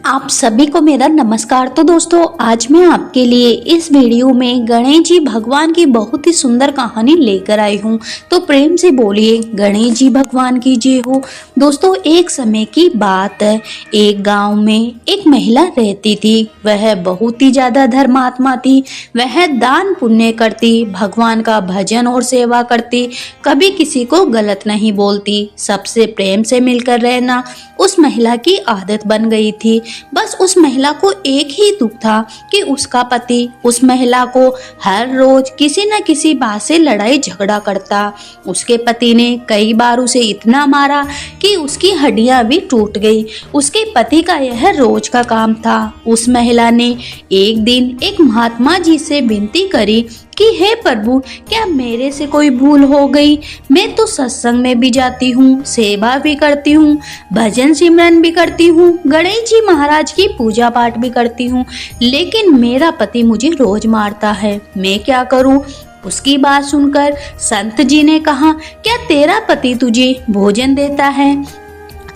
आप सभी को मेरा नमस्कार। तो दोस्तों, आज मैं आपके लिए इस वीडियो में गणेश जी भगवान की बहुत ही सुंदर कहानी लेकर आई हूँ। तो प्रेम से बोलिए गणेश जी भगवान की जय हो। दोस्तों, एक समय की बात है, एक गांव में एक महिला रहती थी। वह बहुत ही ज्यादा धर्मात्मा थी। वह दान पुण्य करती, भगवान का भजन और सेवा करती, कभी किसी को गलत नहीं बोलती, सबसे प्रेम से मिलकर रहना उस महिला की आदत बन गई थी। बस उस महिला को एक ही दुख था कि उसका पति उस महिला को हर रोज किसी न किसी बात से लड़ाई झगड़ा करता। उसके पति ने कई बार उसे इतना मारा कि उसकी हड्डियां भी टूट गई। उसके पति का यह रोज का काम था। उस महिला ने एक दिन एक महात्मा जी से विनती करी कि हे प्रभु, क्या मेरे से कोई भूल हो गई? मैं तो सत्संग में भी जाती हूँ, सेवा भी करती हूँ, भजन सिमरन भी करती हूँ, गणेश जी महाराज की पूजा पाठ भी करती हूँ, लेकिन मेरा पति मुझे रोज मारता है। मैं क्या करूँ? उसकी बात सुनकर संत जी ने कहा, क्या तेरा पति तुझे भोजन देता है?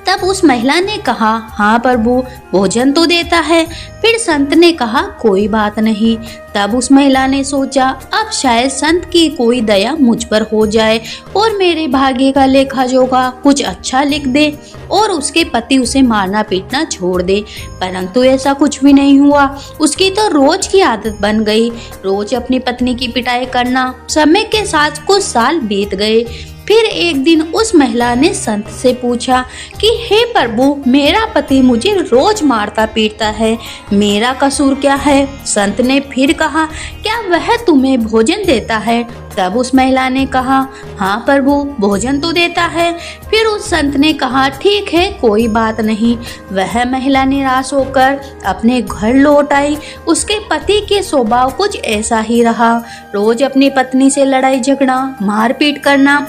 तब उस महिला ने कहा, हाँ प्रभु, भोजन तो देता है। फिर संत ने कहा, कोई बात नहीं। तब उस महिला ने सोचा, अब शायद संत की कोई दया मुझ पर हो जाए और मेरे भाग्य का लेखा जोखा कुछ अच्छा लिख दे और उसके पति उसे मारना पीटना छोड़ दे। परंतु ऐसा कुछ भी नहीं हुआ। उसकी तो रोज की आदत बन गई, रोज अपनी पत्नी की पिटाई करना। समय के साथ कुछ साल बीत गए। फिर एक दिन उस महिला ने संत से पूछा कि हे प्रभु, मेरा पति मुझे रोज मारता पीटता है, मेरा कसूर क्या है? संत ने फिर कहा, क्या वह तुम्हें भोजन देता है? तब उस महिला ने कहा, हाँ प्रभु, भोजन तो देता है। फिर उस संत ने कहा, ठीक है, कोई बात नहीं। वह महिला निराश होकर अपने घर लौट आई। उसके पति के स्वभाव कुछ ऐसा ही रहा, रोज अपनी पत्नी से लड़ाई झगड़ा, मारपीट करना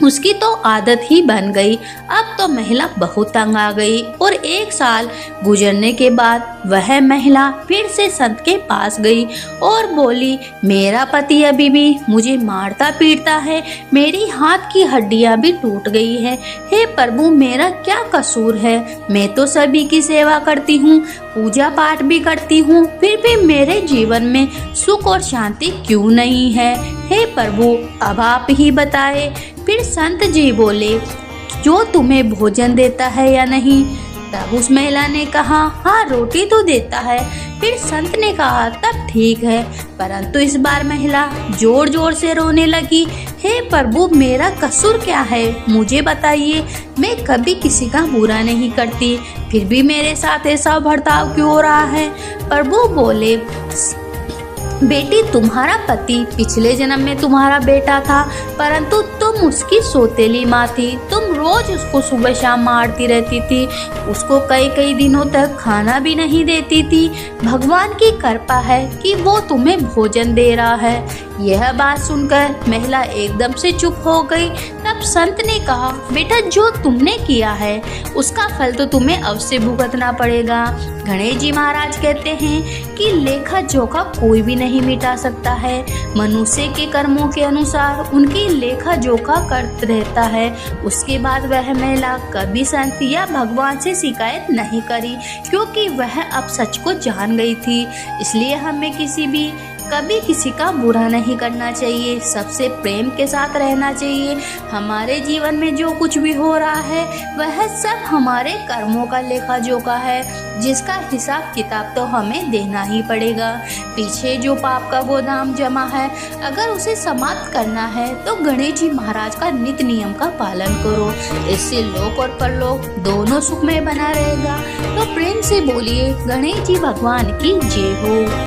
उसकी तो आदत ही बन गई। अब तो महिला बहुत तंग आ गई और एक साल गुजरने के बाद वह महिला फिर से संत के पास गई और बोली, मेरा पति अभी भी मुझे मारता पीटता है, मेरी हाथ की हड्डियां भी टूट गई है। हे प्रभु, मेरा क्या कसूर है? मैं तो सभी की सेवा करती हूँ, पूजा पाठ भी करती हूँ, फिर भी मेरे जीवन में सुख और शांति क्यों नहीं है? हे प्रभु, अब आप ही बताए। फिर संत जी बोले, जो तुम्हें भोजन देता है या नहीं? तब उस महिला ने कहा, हाँ, रोटी तो देता है। फिर संत ने कहा, तब ठीक है। परंतु इस बार महिला जोर जोर से रोने लगी, हे प्रभु, मेरा कसूर क्या है? मुझे बताइए, मैं कभी किसी का बुरा नहीं करती, फिर भी मेरे साथ ऐसा बर्ताव क्यों हो रहा है? प्रभु बोले, बेटी, तुम्हारा पति पिछले जन्म में तुम्हारा बेटा था, परंतु तुम उसकी सौतेली माँ थी। तुम रोज उसको सुबह शाम मारती रहती थी, उसको कई कई दिनों तक खाना भी नहीं देती थी। भगवान की कृपा है कि वो तुम्हें भोजन दे रहा है। यह बात सुनकर महिला एकदम से चुप हो गई। तब संत ने कहा, बेटा, जो तुमने किया है उसका फल तो तुम्हें अवश्य भुगतना पड़ेगा। गणेश जी महाराज कहते हैं कि लेखा जोखा कोई भी नहीं मिटा सकता है। मनुष्य के कर्मों के अनुसार उनकी लेखा जोखा करता रहता है। उसके बाद वह महिला कभी संत या भगवान से शिकायत नहीं करी, क्योंकि वह अब सच को जान गई थी। इसलिए हमें कभी किसी का बुरा नहीं करना चाहिए, सबसे प्रेम के साथ रहना चाहिए। हमारे जीवन में जो कुछ भी हो रहा है वह सब हमारे कर्मों का लेखा जोखा है, जिसका हिसाब किताब तो हमें देना ही पड़ेगा। पीछे जो पाप का गोदाम जमा है, अगर उसे समाप्त करना है तो गणेश जी महाराज का नित्य नियम का पालन करो। इससे लोक और परलोक दोनों सुखमय बना रहेगा। तो प्रेम से बोलिए गणेश जी भगवान की जय हो।